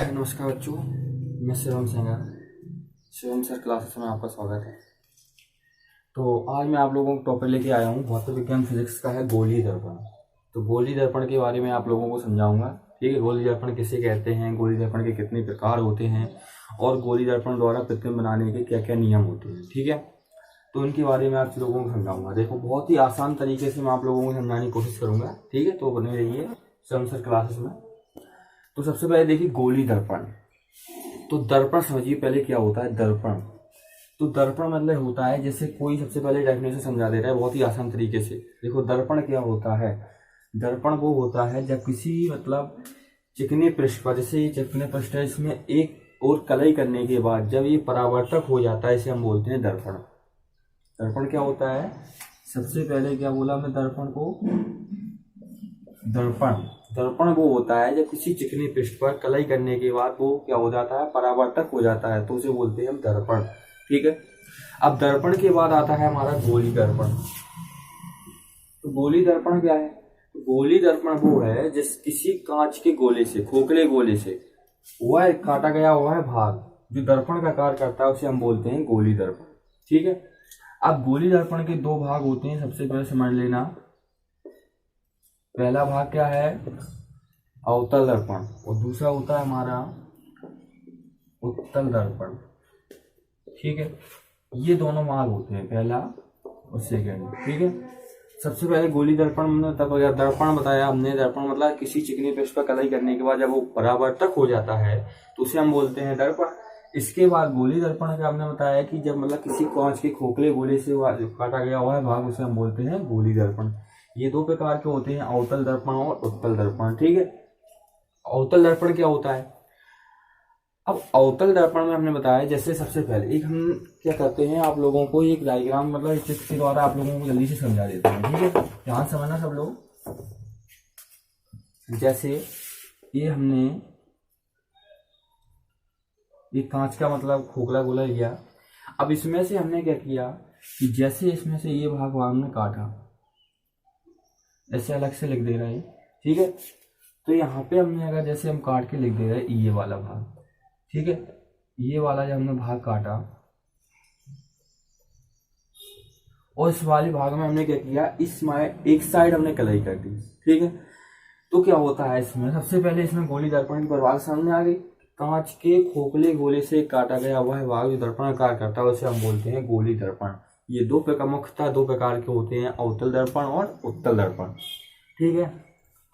नमस्कार बच्चों, मैं Shivam singer, Shivam sir classes में आपका स्वागत है। तो आज मैं आप लोगों को टॉपिक लेके आया हूँ, भौतिक विज्ञान फिजिक्स का है गोली दर्पण। तो गोली दर्पण के बारे में आप लोगों को समझाऊंगा। ठीक है, गोली दर्पण किसे कहते हैं, गोली दर्पण के कितने प्रकार होते हैं और गोली दर्पण द्वारा प्रतिबिंब बनाने के क्या क्या नियम होते हैं। ठीक है, तो इनके बारे में आप लोगों को समझाऊंगा। देखो, बहुत ही आसान तरीके से मैं आप लोगों को समझाने की कोशिश करूंगा। ठीक है, तो बने रहिए शिवम सर क्लासेस में। तो सबसे पहले देखिए गोली दर्पण। तो दर्पण समझिए पहले क्या होता है दर्पण। तो दर्पण मतलब होता है, जैसे कोई सबसे पहले डेफिनेशन समझा दे रहा है बहुत ही आसान तरीके से। देखो दर्पण क्या होता है, दर्पण वो होता है जब किसी मतलब चिकने पृष्ठ पर, जैसे ये चिकने पृष्ठ है, इसमें एक और कलई करने के बाद जब ये परावर्तक हो जाता है, इसे हम बोलते हैं दर्पण। दर्पण क्या होता है, सबसे पहले क्या बोला मैं दर्पण को, दर्पण वो होता है जब किसी चिकनी पृष्ठ पर कलई करने के बाद वो क्या हो जाता है, परावर्तक हो जाता है, तो उसे बोलते हैं हम दर्पण। ठीक है, अब दर्पण के बाद आता है हमारा गोली दर्पण। तो गोली दर्पण क्या है, तो गोली दर्पण वो है जिस किसी कांच के गोले से, खोखले गोले से वह काटा गया हुआ है भाग जो दर्पण का कार्य करता है, उसे हम बोलते हैं गोली दर्पण। ठीक है, अब गोली दर्पण के दो भाग होते हैं, सबसे पहले समझ लेना। पहला भाग क्या है, अवतल दर्पण, और दूसरा होता है हमारा उत्तल दर्पण। ठीक है, ये दोनों भाग होते हैं, पहला और सेकेंड। ठीक है, सबसे पहले गोली दर्पण में तब दर्पण बताया हमने। दर्पण मतलब किसी चिकनी पृष्ठ पर कलई करने के बाद जब वो परावर्तक हो जाता है तो उसे हम बोलते हैं दर्पण। इसके बाद गोली दर्पण का हमने बताया कि जब मतलब किसी कांच के खोखले गोले से काटा गया हुआ है भाग, उसे हम बोलते हैं गोली दर्पण। ये दो प्रकार के होते हैं, अवतल दर्पण और उत्तल दर्पण। ठीक है, अवतल दर्पण क्या होता है, अब अवतल दर्पण में हमने बताया, जैसे सबसे पहले एक हम क्या करते हैं, आप लोगों को एक डायग्राम मतलब एक चित्र के द्वारा आप लोगों को जल्दी से समझा देते हैं। ठीक है, ध्यान समझना सब लोग। जैसे ये हमने एक कांच का मतलब खोखला गोला लिया। अब इसमें से हमने क्या किया कि जैसे इसमें से ये भाग हमने काटा, ऐसे अलग से लिख दे रहे हैं। ठीक है, तो यहाँ पे हमने अगर जैसे हम काट के लिख दे रहे हैं ये वाला भाग। ठीक है, ये वाला जब हमने भाग काटा और इस वाले भाग में हमने क्या किया, इसमें एक साइड हमने कलई कर दी। ठीक है, तो क्या होता है इसमें, सबसे पहले इसमें गोली दर्पण की परिभाषा सामने आ गई। कांच के खोखले गोले से काटा गया हुआ है भाग जो दर्पण का कार्य करता है, उसे हम बोलते हैं गोली दर्पण। ये दो प्रकार, मुख्यतः दो प्रकार के होते हैं, अवतल दर्पण और उत्तल दर्पण। ठीक है,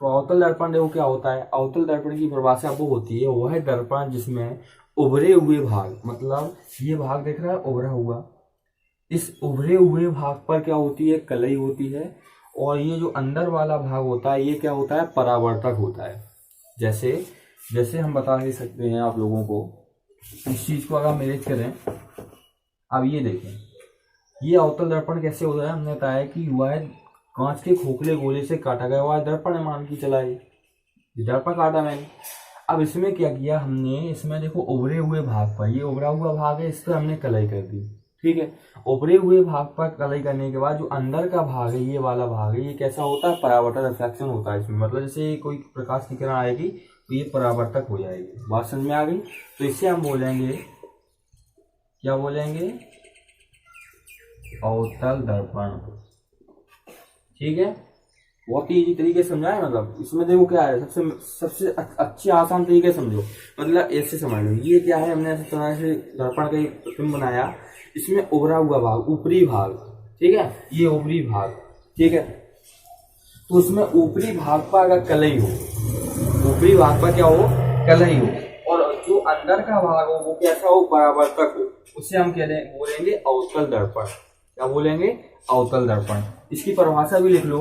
तो अवतल दर्पण देखो क्या होता है, अवतल दर्पण की परिभाषा वो होती है, वह दर्पण जिसमें उभरे हुए भाग, मतलब ये भाग देख रहा है उभरा हुआ, इस उभरे हुए भाग पर क्या होती है, कलई होती है, और ये जो अंदर वाला भाग होता है ये क्या होता है, परावर्तक होता है। जैसे जैसे हम बता ही सकते हैं आप लोगों को, इस चीज को अगर मेरेज करें, अब ये देखें, ये अवतल दर्पण कैसे होता है, हमने बताया कि वह कांच के खोखले गोले से काटा गया हुआ दर्पण है, मान की चलाए दर्पण काटा मैंने। अब इसमें क्या किया हमने, इसमें देखो उभरे हुए भाग पर, ये उभरा हुआ भाग है, इस पर हमने कलई कर दी। ठीक है, उभरे हुए भाग पर कलई करने के बाद जो अंदर का भाग है, ये वाला भाग है, ये कैसा होता है, परावर्तक रिफ्लेक्शन होता है इसमें। मतलब जैसे कोई प्रकाश की किरण आएगी तो ये परावर्तक हो जाएगी। बात समझ में आ गई, तो इससे हम बोलेंगे, क्या बोलेंगे, अवतल दर्पण। ठीक है, बहुत ही इजी तरीके से समझाए। मतलब इसमें देखो क्या है, सबसे अच्छी आसान तरीके से समझो, मतलब ऐसे समझ लो, ये क्या है, हमने ऐसे तरह से दर्पण का एक प्रतिबिंब बनाया, इसमें उभरा हुआ भाग, ऊपरी भाग। ठीक है, ये ऊपरी भाग। ठीक है, तो इसमें ऊपरी भाग पर अगर कलई हो, ऊपरी भाग पर क्या हो, कलई हो, और जो अंदर का भाग हो वो कैसा हो, परावर्तक हो, उसे हम क्या बोलेंगे, अवतल दर्पण। क्या बोलेंगे, अवतल दर्पण। इसकी परिभाषा भी लिख लो,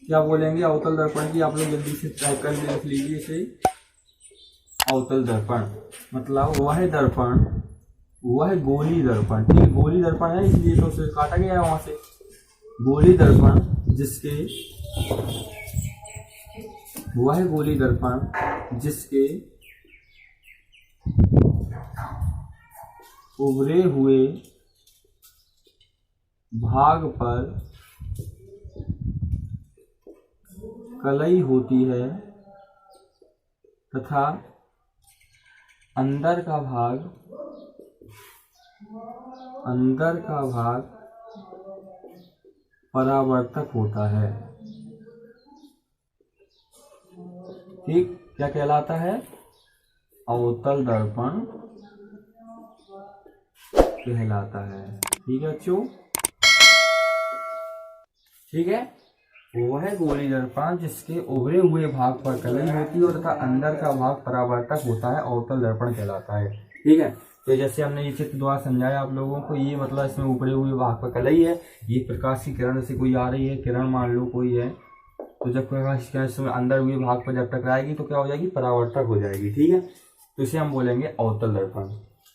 क्या बोलेंगे अवतल दर्पण की, आप लोग जल्दी से टाइप कर लिख लीजिए इसे। अवतल दर्पण मतलब वह दर्पण, वह गोली दर्पण। ठीक है, गोली दर्पण है इसलिए तो उसे काटा गया है वहां से। गोली दर्पण जिसके, वह गोली दर्पण जिसके उभरे हुए भाग पर कलई होती है तथा अंदर का भाग परावर्तक होता है। ठीक, क्या कहलाता है? अवतल दर्पण कहलाता है। ठीक है बच्चों, ठीक है। वो है गोली दर्पण जिसके उभरे हुए भाग पर कलई होती है और तथा अंदर का भाग परावर्तक होता है, अवतल दर्पण कहलाता है। ठीक है, तो जैसे हमने ये चित्र द्वारा समझाया आप लोगों को, ये मतलब इसमें उभरे हुए भाग पर कलई है, ये प्रकाश की किरण से कोई आ रही है, किरण मान लो कोई है, तो जब प्रकाश की किरण इसमें अंदर हुए भाग पर जब टकराएगी तो क्या हो जाएगी? परावर्तक हो जाएगी। ठीक है, तो इसे हम बोलेंगे अवतल दर्पण।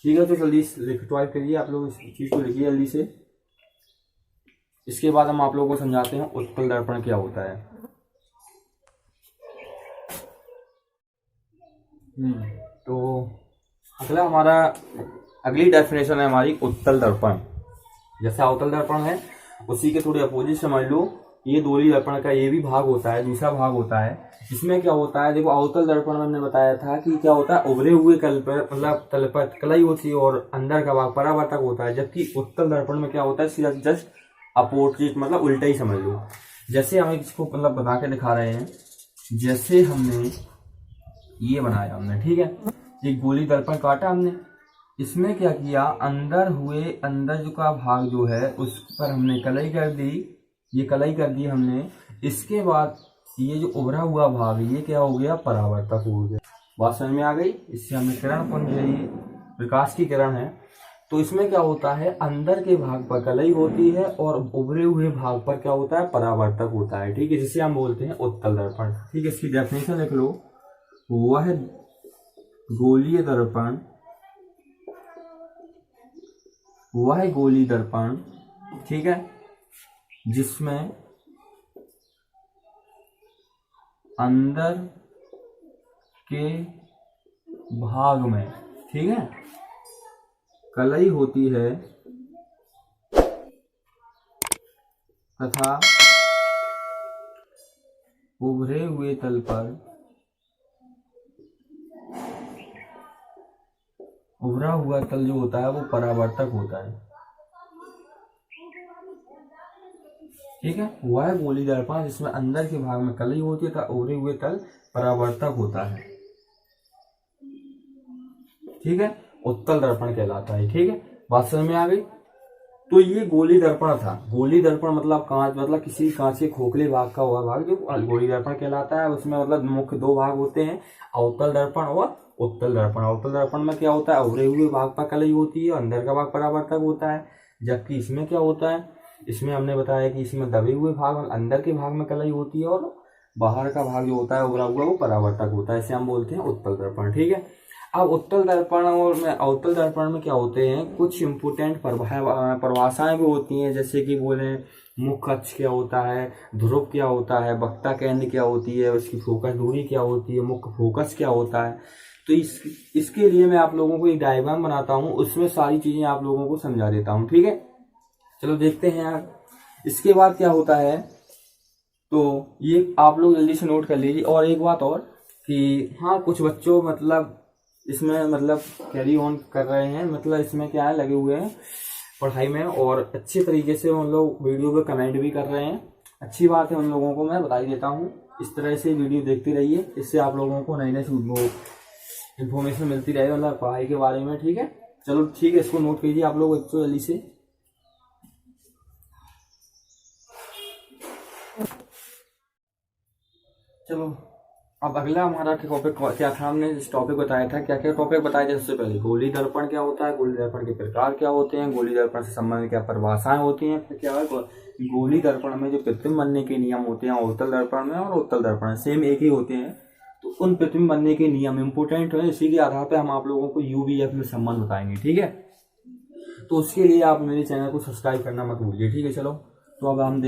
ठीक है, तो जल्दी लिखवाई करिए आप लोग, इस चीज को लिखिए जल्दी से। इसके बाद हम आप लोगों को समझाते हैं उत्तल दर्पण क्या होता है। तो अगला हमारा अगली डेफिनेशन है हमारी उत्तल दर्पण। जैसे अवतल दर्पण है उसी के थोड़ी अपोजिट समझ लो, ये गोली दर्पण का ये भी भाग होता है, दूसरा भाग होता है। इसमें क्या होता है? देखो, अवतल दर्पण में हमने बताया था कि क्या होता है? उभरे हुए कल पर मतलब तल पर कलई होती है और अंदर का भाग परावर्तक होता है। जबकि उत्तल दर्पण में क्या होता है? सीधा जस्ट अपोजिट, मतलब उल्टा ही समझ लो। जैसे हम इसको मतलब बना के दिखा रहे हैं, जैसे हमने ये बनाया हमने, ठीक है, एक गोली दर्पण काटा हमने, इसमें क्या किया? अंदर का भाग जो है उस पर हमने कलई कर दी, ये कलई कर दी हमने। इसके बाद ये जो उभरा हुआ भाग ये क्या हो गया? परावर्तक हो गया। बात समझ में आ गई? इससे हमने किरण पुंज, ये प्रकाश की किरण है, तो इसमें क्या होता है? अंदर के भाग पर कलई होती है और उभरे हुए भाग पर क्या होता है? परावर्तक होता है। ठीक है, जिसे हम बोलते हैं उत्तल दर्पण। ठीक है, इसकी डेफिनेशन लिख लो। वह गोलीय दर्पण, वह गोली दर्पण, ठीक है, जिसमें अंदर के भाग में, ठीक है, कलई होती है तथा उभरे हुए तल पर, उभरा हुआ तल जो होता है वो परावर्तक होता है। ठीक है, वह गोली दर्पण जिसमें अंदर के भाग में कलई होती है तथा उभरे हुए तल परावर्तक होता है। ठीक है, उत्तल दर्पण कहलाता है। ठीक है, बात समझ में आ गई? तो ये गोली दर्पण था। गोली दर्पण मतलब कांच, मतलब किसी कांच के खोखले भाग का हुआ भाग जो गोली दर्पण कहलाता है। उसमें मतलब मुख्य दो भाग होते हैं, अवतल दर्पण और उत्तल दर्पण। अवतल दर्पण में क्या होता है? उभरे हुए भाग पर कलई होती है, अंदर का भाग परावर्तक होता है। जबकि इसमें क्या होता है? इसमें हमने बताया कि इसमें दबे हुए भाग, अंदर के भाग में कलई होती है और बाहर का भाग जो होता है उभरा हुआ वो परावर्तक होता है। इसे हम बोलते हैं उत्तल दर्पण। ठीक है, अब उत्तल दर्पण और अवतल दर्पण में क्या होते हैं? कुछ इम्पोर्टेंट परिभाषाएं भी होती हैं, जैसे कि बोले मुख्य अक्ष क्या होता है, ध्रुव क्या होता है, वक्ता केंद्र क्या होती है, उसकी फोकस दूरी क्या होती है, मुख्य फोकस क्या होता है। तो इसके लिए मैं आप लोगों को एक डायग्राम बनाता हूँ, उसमें सारी चीजें आप लोगों को समझा देता हूँ। ठीक है, चलो देखते हैं यार। इसके बाद क्या होता है, तो ये आप लोग जल्दी से नोट कर लीजिए। और एक बात और कि हाँ, कुछ बच्चों मतलब इसमें मतलब कैरी ऑन कर रहे हैं, मतलब इसमें क्या है, लगे हुए हैं पढ़ाई में और अच्छे तरीके से उन लोग वीडियो पे कमेंट भी कर रहे हैं। अच्छी बात है, उन लोगों को मैं बता ही देता हूँ। इस तरह से वीडियो देखते रहिए, इससे आप लोगों को नई नई इन्फॉर्मेशन मिलती रहेगी मतलब पढ़ाई के बारे में। ठीक है, चलो ठीक है, इसको नोट कीजिए आप लोग बच्चों जल्दी से। चलो अब अगला हमारा टॉपिक क्या था? हमने इस टॉपिक बताया था, क्या क्या टॉपिक बताए थे? सबसे पहले गोली दर्पण क्या होता है, गोली दर्पण के प्रकार क्या होते हैं, गोली दर्पण से संबंधित क्या परिभाषाएं होती हैं, फिर क्या है गोली दर्पण में जो प्रतिबिंब बनने के नियम होते हैं अवतल दर्पण में और उत्तल दर्पण में सेम एक ही होते हैं। तो उन प्रतिबिंब बनने के नियम इंपोर्टेंट है, इसी के आधार पर हम आप लोगों को यूवीएफ में संबंध बताएंगे। ठीक है, तो उसके लिए आप मेरे चैनल को सब्सक्राइब करना मत भूलिए। ठीक है, चलो तो अब हम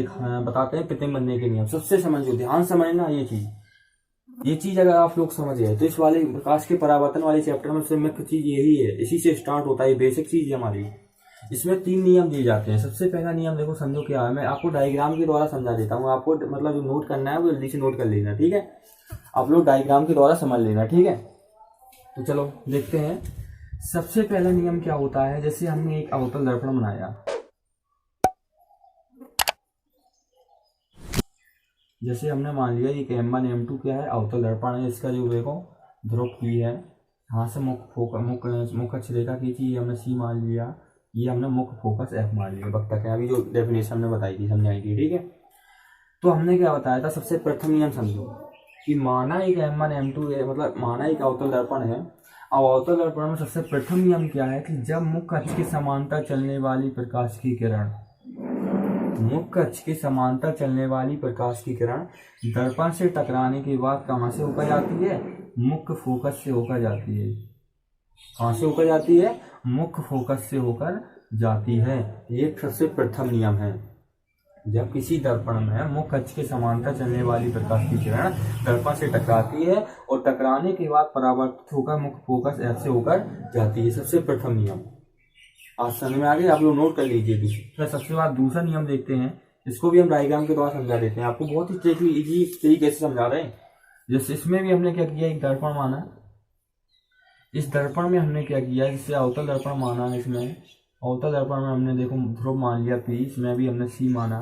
बताते हैं प्रतिबिंब बनने के नियम। सबसे समझो, ध्यान समझना ये चीज अगर आप लोग समझ गए तो इस वाले प्रकाश के परावर्तन वाले चैप्टर में से मुख्य चीज यही है, इसी से स्टार्ट होता है, बेसिक चीज है हमारी। इसमें 3 नियम दिए जाते हैं। सबसे पहला नियम देखो, समझो क्या है, मैं आपको डायग्राम के द्वारा समझा देता हूँ। आपको मतलब जो नोट करना है वो जल्दी से नोट कर लेना, ठीक है। आप लोग डायग्राम के द्वारा समझ लेना, ठीक है। तो चलो देखते हैं। सबसे पहला नियम क्या होता है, जैसे हमने एक अवतल दर्पण बनाया, जैसे हमने मान लिया ये M1 M2 क्या है, अवतल दर्पण है। इसका जो देखो ध्रुव P है, यहाँ से मुख्य अक्ष रेखा खींची, ये हमने C मान लिया, ये हमने मुख्य फोकस F मान लिया। वक्ता क्या, अभी जो डेफिनेशन हमने बताई थी, समझाई थी, ठीक है। तो हमने क्या बताया था, सबसे प्रथम नियम समझो कि माना एक M1 M2 है, मतलब माना एक अवतल दर्पण है। अब अवतल दर्पण में सबसे प्रथम नियम क्या है कि जब मुख्य अक्ष के समांतर चलने वाली प्रकाश की किरण, मुख्य अक्ष के समांतर चलने वाली प्रकाश की किरण दर्पण से टकराने के बाद कहाँ से होकर जाती है, मुख्य फोकस से होकर जाती है। कहाँ से होकर जाती है, मुख्य फोकस से होकर जाती है। ये सबसे प्रथम नियम है। जब किसी दर्पण में मुख्य अक्ष के समांतर चलने वाली प्रकाश की किरण दर्पण से टकराती है और टकराने के बाद परावर्तित होकर मुख्य फोकस F से होकर जाती है, सबसे प्रथम नियम। आज समझ में आ गए, आप लोग नोट कर लीजिए। फिर सबसे बाद दूसरा नियम देखते हैं, इसको भी हम डायग्राम के द्वारा समझा देते हैं। आपको बहुत ही इजी तरीके से समझा रहे हैं। जैसे इसमें भी हमने क्या किया, एक दर्पण माना, इस दर्पण में हमने क्या किया, जिससे अवतल दर्पण माना है, इसमें अवतल दर्पण में हमने देखो ध्रुव मान लिया P, इसमें भी हमने C माना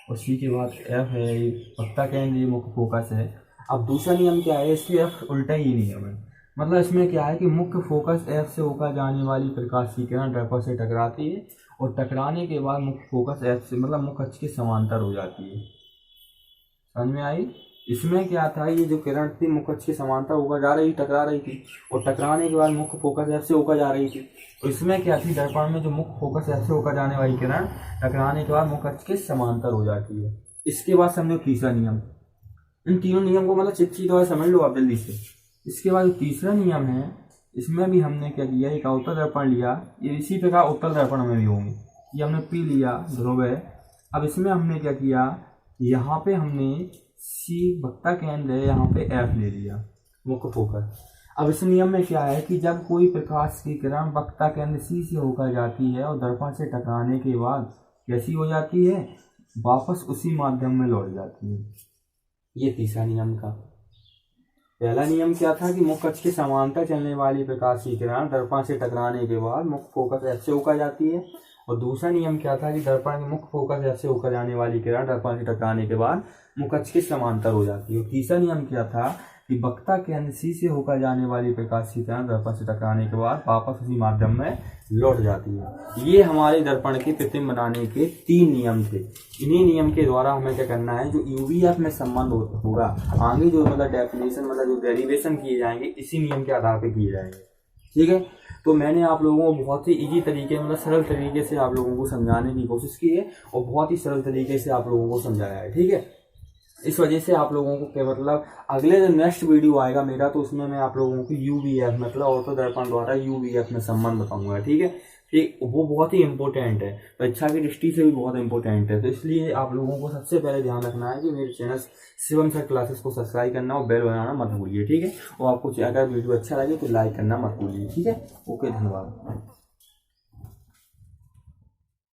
और C के बाद F है, ये वक्ता केंद्र, ये मुख्य फोकस है। अब दूसरा नियम क्या है, इसलिए F उल्टा ही नियम है। मतलब इसमें क्या है कि मुख्य फोकस F से होकर जाने वाली प्रकाश की किरण दर्पण से टकराती है और टकराने के बाद मुख्य फोकस F से मतलब मुख्य अक्ष के समांतर हो जाती है। समझ में आई। इसमें क्या था, ये जो किरण थी मुख्य अक्ष के समांतर होकर जा रही, टकरा रही थी और टकराने के बाद मुख्य फोकस F से होकर जा रही थी। तो इसमें क्या थी, दर्पण में जो मुख्य फोकस F से होकर जाने वाली किरण टकराने के बाद मुख्य अक्ष के समांतर हो जाती है। इसके बाद समझो तीसरा नियम। इन तीनों नियम को मतलब चिट्ठी द्वारा समझ लो आप जल्दी से। इसके बाद तीसरा नियम है, इसमें भी हमने क्या किया, एक अवतल दर्पण लिया, ये इसी प्रकार उत्तल दर्पण में भी होंगे। ये हमने P लिया, ध्रुव है। अब इसमें हमने क्या किया, यहाँ पे हमने C वक्ता केंद्र है, यहाँ पे F ले लिया, मुख्य फोकस। अब इस नियम में क्या है कि जब कोई प्रकाश की किरण वक्ता केंद्र C से होकर जाती है और दर्पण से टकराने के बाद कैसी हो जाती है, वापस उसी माध्यम में लौट जाती है। ये तीसरा नियम का। पहला नियम क्या था कि मुख्य अक्ष के समांतर चलने वाली प्रकाश की किरण दर्पण से टकराने के बाद मुख्य फोकस F से होकर जाती है। और दूसरा नियम क्या था कि दर्पण के मुख्य फोकस F से होकर जाने वाली किरण दर्पण से टकराने के बाद मुख्य अक्ष के समांतर हो जाती है। और तीसरा नियम क्या था कि वक्ता केंद्र C से होकर जाने वाली प्रकाश की किरण दर्पण से टकराने के बाद वापस उसी माध्यम में लौट जाती है। ये हमारे दर्पण के प्रतिबिंब बनाने के 3 नियम थे। इन्हीं नियम के द्वारा हमें क्या करना है, जो UVF में संबंध होगा आगे जो मतलब डेफिनेशन मतलब जो डेरिवेशन किए जाएंगे इसी नियम के आधार पर किए जाएंगे, ठीक है। तो मैंने आप लोगों को बहुत ही इजी तरीके मतलब सरल तरीके से आप लोगों को समझाने की कोशिश की है और बहुत ही सरल तरीके से आप लोगों को समझाया है, ठीक है। इस वजह से आप लोगों को क्या मतलब अगले जो नेक्स्ट वीडियो आएगा मेरा, तो उसमें मैं आप लोगों को UVF मतलब ऑर्थो दर्पण द्वारा UVF में संबंध बताऊंगा, ठीक है। ठीक, वो बहुत ही इंपॉर्टेंट है, परीक्षा की दृष्टि से भी बहुत इंपॉर्टेंट है। तो इसलिए आप लोगों को सबसे पहले ध्यान रखना है कि मेरे चैनल शिवम सर क्लासेस को सब्सक्राइब करना और बेल बनाना मत भूलिए, ठीक है। और आपको अगर वीडियो अच्छा लगे तो लाइक करना मत भूलिए, ठीक है। ओके, धन्यवाद।